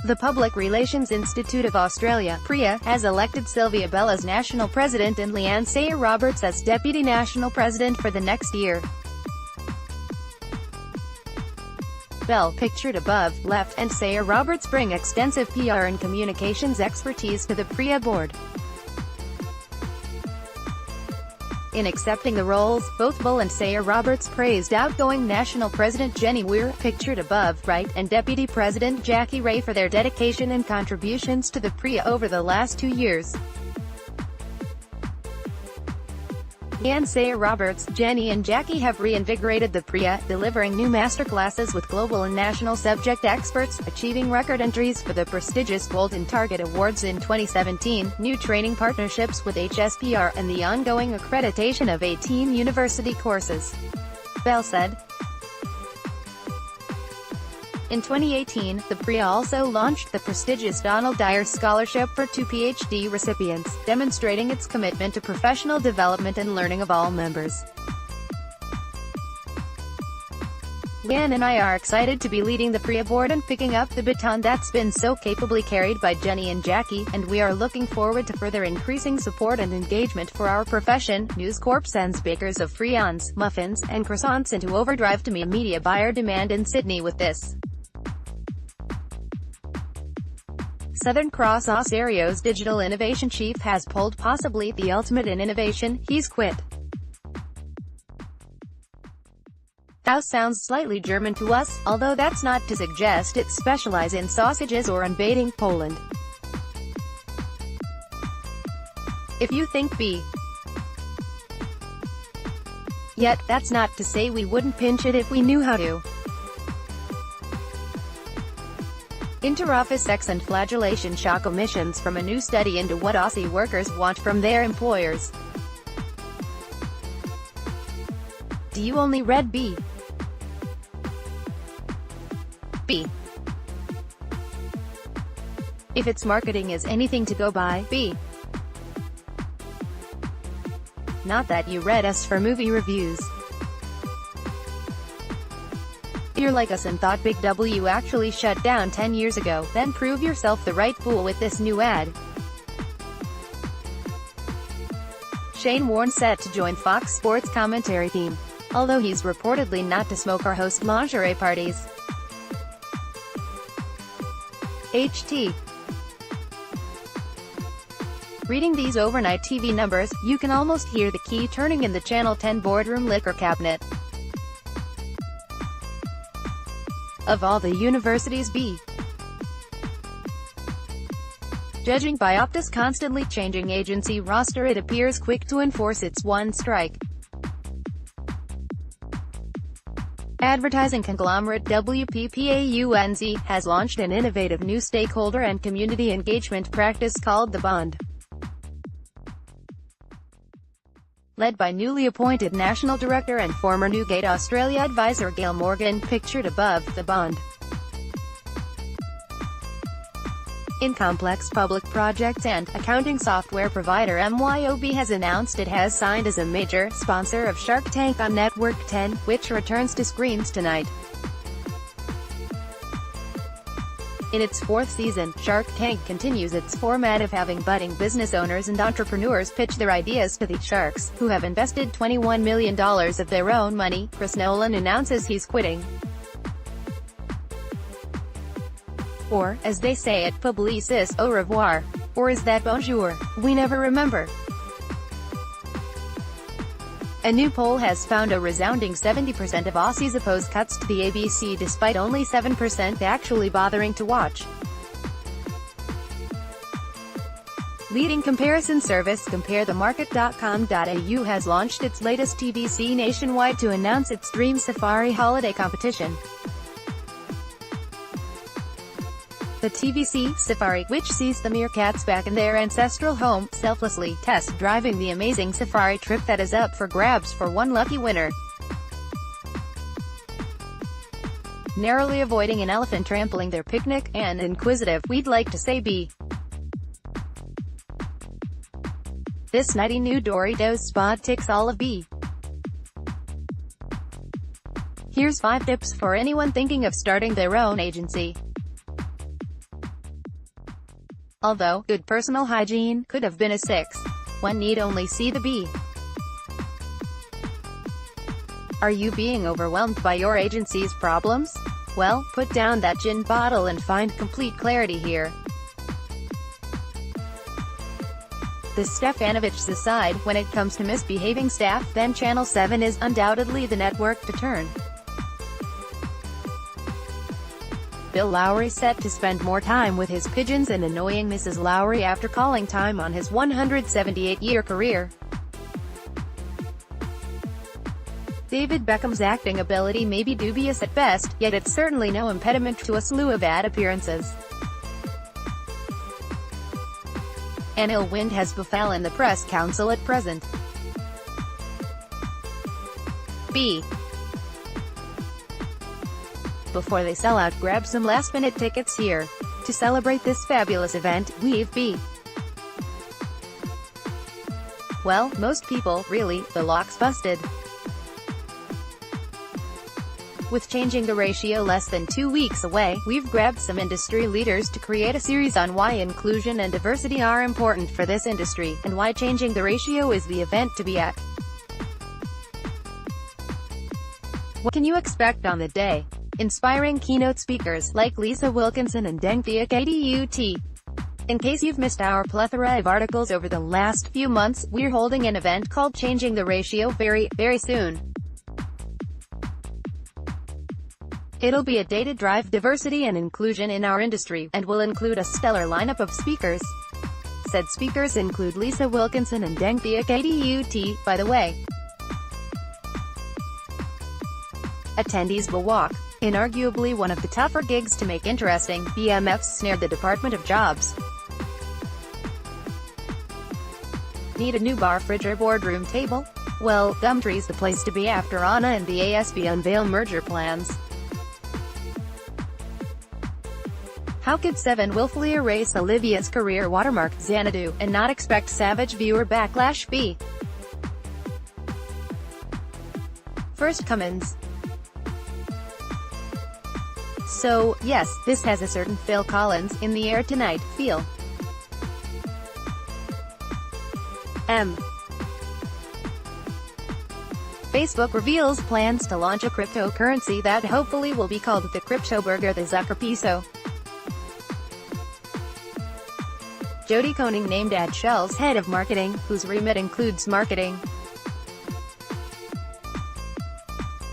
The Public Relations Institute of Australia, PRIA, has elected Sylvia Bell as national president and Liane Sayer-Roberts as deputy national president for the next year. Bell, pictured above, left, and Sayer-Roberts bring extensive PR and communications expertise to the PRIA board. In accepting the roles, both Bell and Sayer-Roberts praised outgoing National President Jenny Muir, pictured above, right, and Deputy President Jacquie Ray for their dedication and contributions to the PRIA over the last 2 years. Liane Sayer-Roberts, Jenny and Jacquie have reinvigorated the PRIA, delivering new masterclasses with global and national subject experts, achieving record entries for the prestigious Gold and Target Awards in 2017, new training partnerships with HSPR, and the ongoing accreditation of 18 university courses. Bell said. In 2018, the PRIA also launched the prestigious Donald Dyer Scholarship for 2 PhD recipients, demonstrating its commitment to professional development and learning of all members. Liane and I are excited to be leading the PRIA board and picking up the baton that's been so capably carried by Jenny and Jacquie, and we are looking forward to further increasing support and engagement for our profession. News Corp sends bakers of friands, muffins, and croissants into overdrive to meet media buyer demand in Sydney with this. Southern Cross Ontario's digital innovation chief has pulled possibly the ultimate in innovation, he's quit. House sounds slightly German to us, although that's not to suggest it specializes in sausages or unbaiting Poland. If you think B. Yet, that's not to say we wouldn't pinch it if we knew how to. Inter-office sex and flagellation shock omissions from a new study into what Aussie workers want from their employers. Do you only read B? B. If its marketing is anything to go by, B. Not that you read us for movie reviews. You're like us and thought Big W actually shut down 10 years ago, then prove yourself the right fool with this new ad. Shane Warne set to join Fox Sports commentary team, although he's reportedly not to smoke or host lingerie parties. HT. Reading these overnight TV numbers, you can almost hear the key turning in the Channel 10 boardroom liquor cabinet. Of all the universities B. Judging by Optus' constantly changing agency roster, it appears quick to enforce its one strike. Advertising conglomerate WPPAUNZ has launched an innovative new stakeholder and community engagement practice called The Bond. Led by newly appointed National Director and former Newgate Australia advisor Gail Morgan, pictured above, The Bond. In complex public projects and accounting software provider MYOB has announced it has signed as a major sponsor of Shark Tank on Network 10, which returns to screens tonight. In its 4th season, Shark Tank continues its format of having budding business owners and entrepreneurs pitch their ideas to the sharks, who have invested $21 million of their own money. Chris Nolan announces he's quitting. Or, as they say at Publicis, au revoir. Or is that bonjour? We never remember. A new poll has found a resounding 70% of Aussies oppose cuts to the ABC, despite only 7% actually bothering to watch. Leading comparison service CompareTheMarket.com.au has launched its latest TVC nationwide to announce its Dream Safari holiday competition. The TVC Safari, which sees the meerkats back in their ancestral home, selflessly test driving the amazing safari trip that is up for grabs for one lucky winner. Narrowly avoiding an elephant trampling their picnic, and inquisitive, we'd like to say B. This nutty new Doritos spot ticks all of B. Here's 5 tips for anyone thinking of starting their own agency. although good personal hygiene could have been a 6. One need only see the B. Are you being overwhelmed by your agency's problems? Well, put down that gin bottle and find complete clarity here. The Stefanovichs aside, when it comes to misbehaving staff, then Channel 7 is undoubtedly the network to turn. Bill Lowry set to spend more time with his pigeons and annoying Mrs. Lowry after calling time on his 178-year career. David Beckham's acting ability may be dubious at best, yet it's certainly no impediment to a slew of ad appearances. An ill wind has befallen the press council at present. B. Before they sell out, grab some last-minute tickets here. To celebrate this fabulous event, we've B. Well, most people, really, the lock's busted. With changing the ratio less than 2 weeks away, we've grabbed some industry leaders to create a series on why inclusion and diversity are important for this industry, and why changing the ratio is the event to be at. What can you expect on the day? Inspiring keynote speakers, like Lisa Wilkinson and Dengthea Kadut. In case you've missed our plethora of articles over the last few months, we're holding an event called Changing the Ratio very soon. It'll be a day to drive diversity and inclusion in our industry, and will include a stellar lineup of speakers. Said speakers include Lisa Wilkinson and Dengthea Kadut, by the way. Attendees will walk in arguably one of the tougher gigs to make interesting. BMFs snared the Department of Jobs. Need a new bar, fridge or boardroom table? Well, Gumtree's the place to be after Anna and the ASB unveil merger plans. How could 7 willfully erase Olivia's career watermark, Xanadu, and not expect savage viewer backlash? B. First Cummins. So, yes, this has a certain Phil Collins in the air tonight feel. M. Facebook reveals plans to launch a cryptocurrency that hopefully will be called the Crypto Burger, the Zucker Piso. Jodie Koning named AdShell's head of marketing, whose remit includes marketing.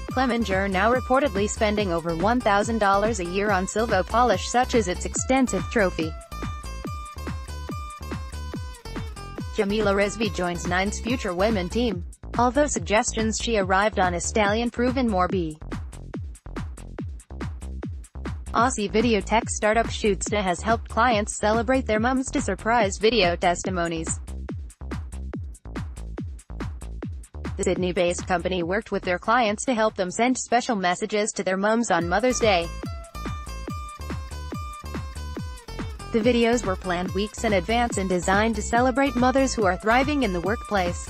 Clemenger now reportedly spending over $1,000 a year on silver polish, such as its extensive trophy. Jamila Rizvi joins Nine's future women team, although suggestions she arrived on a stallion proven more B. Aussie video tech startup Shootsta has helped clients celebrate their mums to surprise video testimonies. The Sydney-based company worked with their clients to help them send special messages to their mums on Mother's Day. The videos were planned weeks in advance and designed to celebrate mothers who are thriving in the workplace.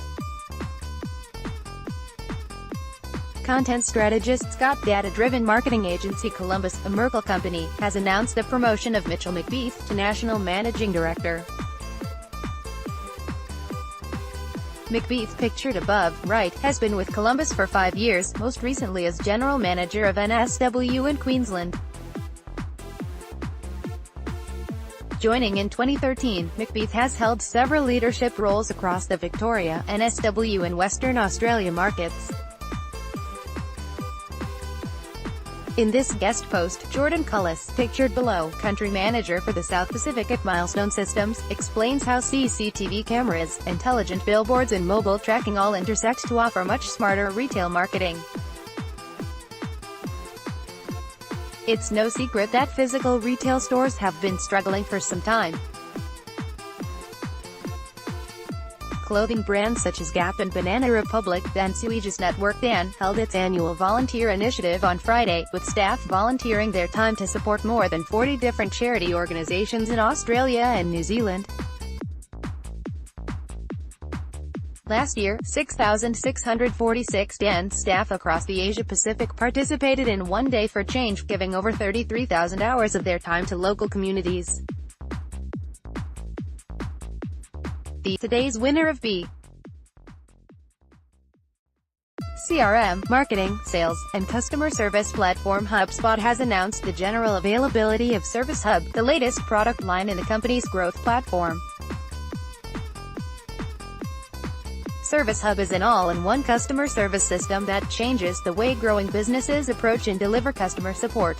Content strategist Scott, data-driven marketing agency Columbus, a Merkle company, has announced the promotion of Mitchell McBeath to National Managing Director. McBeath, pictured above, right, has been with Columbus for 5 years, most recently as General Manager of NSW in Queensland. Joining in 2013, McBeath has held several leadership roles across the Victoria, NSW and Western Australia markets. In this guest post, Jordan Cullis, pictured below, country manager for the South Pacific at Milestone Systems, explains how CCTV cameras, intelligent billboards and mobile tracking all intersect to offer much smarter retail marketing. It's no secret that physical retail stores have been struggling for some time. Clothing brands such as Gap and Banana Republic, Dan Suige's network Dan, held its annual volunteer initiative on Friday, with staff volunteering their time to support more than 40 different charity organizations in Australia and New Zealand. Last year, 6,646 Dan staff across the Asia-Pacific participated in One Day for Change, giving over 33,000 hours of their time to local communities. Today's winner of B. CRM, marketing, sales, and customer service platform HubSpot has announced the general availability of Service Hub, the latest product line in the company's growth platform. Service Hub is an all-in-one customer service system that changes the way growing businesses approach and deliver customer support.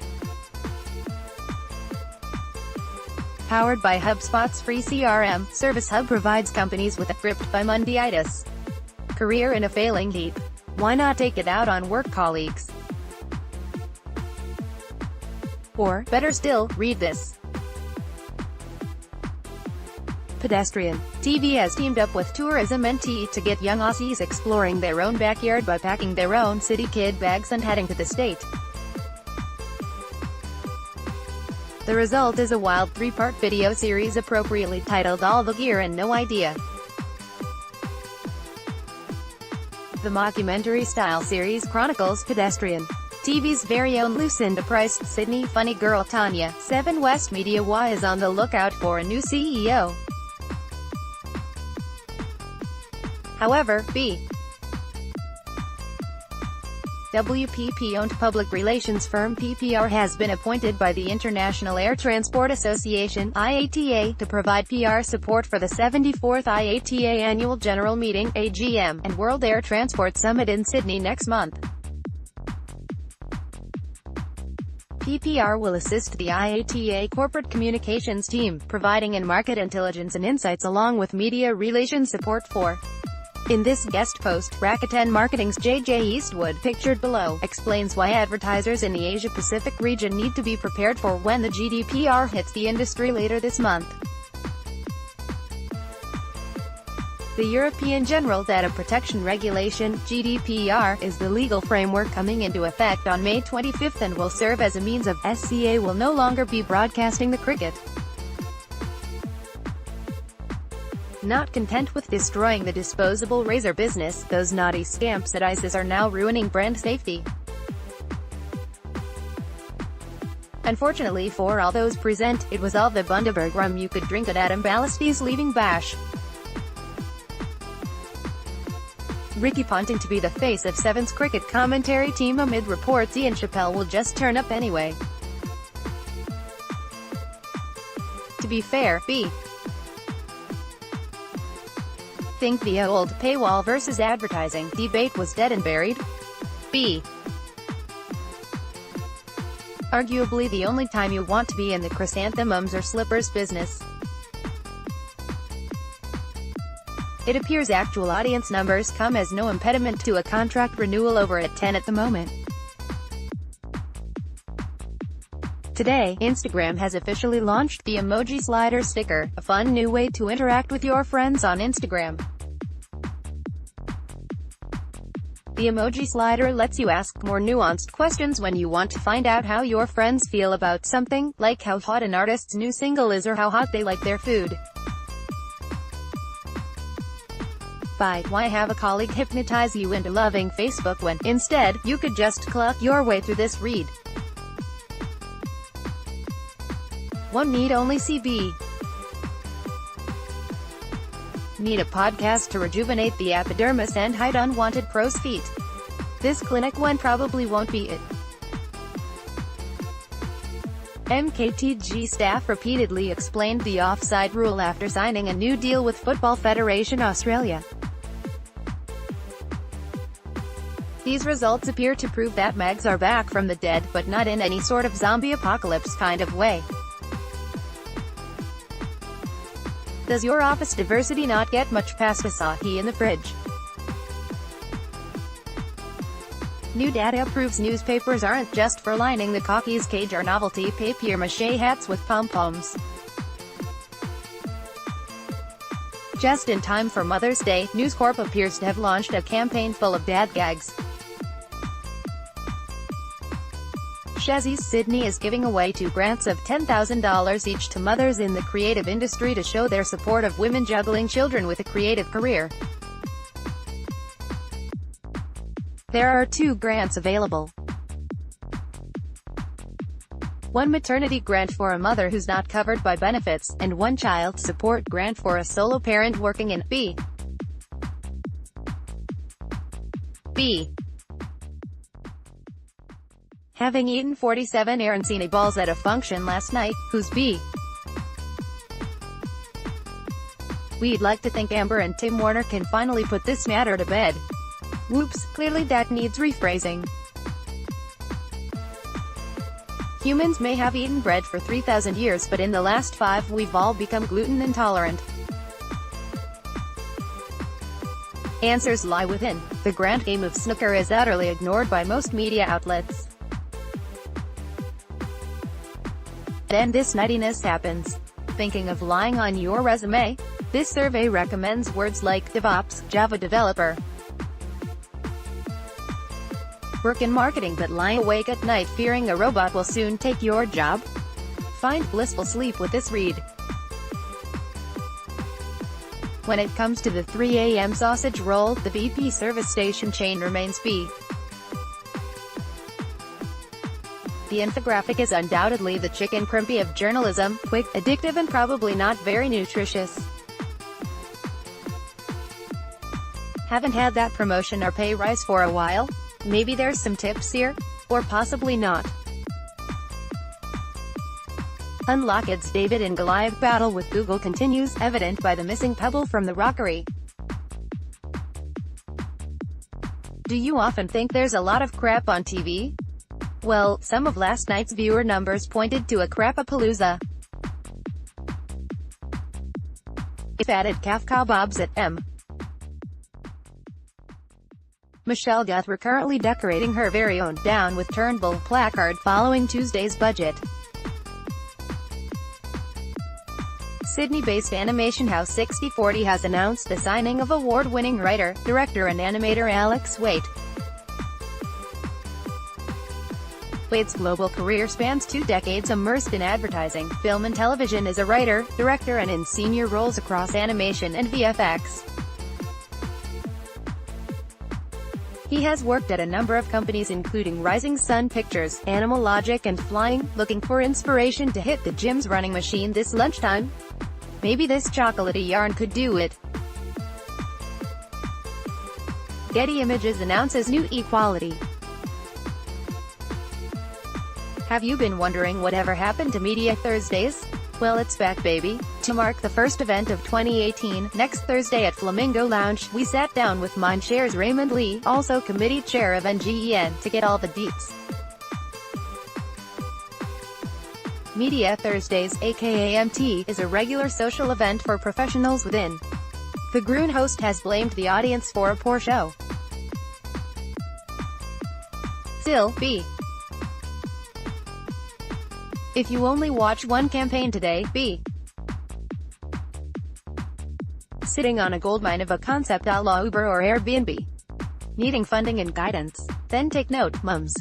Powered by HubSpot's free CRM, Service Hub provides companies with a gripped by Mondaiitis career in a failing heap. Why not take it out on work colleagues? Or, better still, read this. Pedestrian. TV has teamed up with Tourism NT to get young Aussies exploring their own backyard by packing their own city kid bags and heading to the state. The result is a wild 3-part video series appropriately titled All the Gear and No Idea. The mockumentary-style series chronicles Pedestrian TV's very own Lucinda-priced Sydney funny girl Tanya. 7 West Media Y is on the lookout for a new CEO. However, B. WPP-owned public relations firm PPR has been appointed by the International Air Transport Association (IATA) to provide PR support for the 74th IATA Annual General Meeting (AGM) and World Air Transport Summit in Sydney next month. PPR will assist the IATA corporate communications team, providing in-market intelligence and insights along with media relations support for. In this guest post, Rakuten Marketing's JJ Eastwood, pictured below, explains why advertisers in the Asia-Pacific region need to be prepared for when the GDPR hits the industry later this month. The European General Data Protection Regulation, GDPR, is the legal framework coming into effect on May 25 and will serve as a means of SCA will no longer be broadcasting the cricket. Not content with destroying the disposable razor business, those naughty scamps at ISIS are now ruining brand safety. Unfortunately for all those present, it was all the Bundaberg rum you could drink at Adam Balesti's leaving bash. Ricky Ponting to be the face of Seven's cricket commentary team amid reports Ian Chappell will just turn up anyway. To be fair, B. Think the old paywall versus advertising debate was dead and buried? B. Arguably the only time you want to be in the chrysanthemums or slippers business. It appears actual audience numbers come as no impediment to a contract renewal over at 10 at the moment. Today, Instagram has officially launched the Emoji Slider sticker, a fun new way to interact with your friends on Instagram. The emoji slider lets you ask more nuanced questions when you want to find out how your friends feel about something, like how hot an artist's new single is or how hot they like their food. By why have a colleague hypnotize you into loving Facebook when, instead, you could just cluck your way through this read. One need only see B. Need a podcast to rejuvenate the epidermis and hide unwanted crow's feet? This clinic one probably won't be it. MKTG staff repeatedly explained the offside rule after signing a new deal with Football Federation Australia. These results appear to prove that Megs are back from the dead, but not in any sort of zombie apocalypse kind of way. Does your office diversity not get much past Asahi in the fridge? New data proves newspapers aren't just for lining the cocky's cage or novelty papier-mâché hats with pom-poms. Just in time for Mother's Day, News Corp appears to have launched a campaign full of dad gags. Shazzy's Sydney is giving away 2 grants of $10,000 each to mothers in the creative industry to show their support of women juggling children with a creative career. There are 2 grants available. one maternity grant for a mother who's not covered by benefits, and one child support grant for a solo parent working in B. Having eaten 47 arancini balls at a function last night, who's B? We'd like to think Amber and Tim Warner can finally put this matter to bed. Whoops, clearly that needs rephrasing. Humans may have eaten bread for 3,000 years, but in the last 5 we've all become gluten intolerant. Answers lie within. The grand game of snooker is utterly ignored by most media outlets. Then this nuttiness happens. Thinking of lying on your resume? This survey recommends words like DevOps, Java developer. Work in marketing but lie awake at night fearing a robot will soon take your job? Find blissful sleep with this read. When it comes to the 3 a.m. sausage roll, the BP service station chain remains B. The infographic is undoubtedly the chicken crimpy of journalism, quick, addictive and probably not very nutritious. Haven't had that promotion or pay rise for a while? Maybe there's some tips here? Or possibly not. Unlocked's David and Goliath battle with Google continues, evident by the missing pebble from the rockery. Do you often think there's a lot of crap on TV? Well, some of last night's viewer numbers pointed to a crapapalooza. If added calf kebabs at M. Michelle Guthrie currently decorating her very own Down with Turnbull placard following Tuesday's budget. Sydney-based animation house 6040 has announced the signing of award-winning writer, director and animator Alex Waite. Waite's global career spans 2 decades immersed in advertising, film and television as a writer, director and in senior roles across animation and VFX. He has worked at a number of companies including Rising Sun Pictures, Animal Logic and Flying. Looking for inspiration to hit the gym's running machine this lunchtime? Maybe this chocolatey yarn could do it. Getty Images announces new equality. Have you been wondering whatever happened to Media Thursdays? Well, it's back, baby. To mark the first event of 2018, next Thursday at Flamingo Lounge, we sat down with Mindshare's Raymond Lee, also committee chair of NGEN, to get all the deets. Media Thursdays, aka MT, is a regular social event for professionals within. The Groon host has blamed the audience for a poor show. Still, B. If you only watch one campaign today, B. Sitting on a goldmine of a concept a la Uber or Airbnb. Needing funding and guidance. Then take note, mums.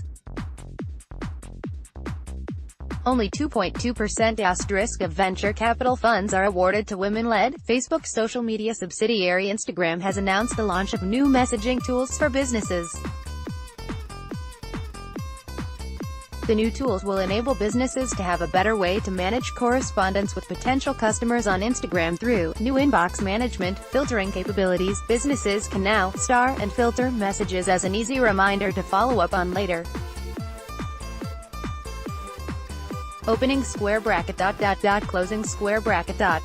Only 2.2% of venture capital funds are awarded to women-led. Facebook's social media subsidiary Instagram has announced the launch of new messaging tools for businesses. The new tools will enable businesses to have a better way to manage correspondence with potential customers on Instagram through new inbox management, filtering capabilities. Businesses can now star and filter messages as an easy reminder to follow up on later. Opening square bracket ... closing square bracket .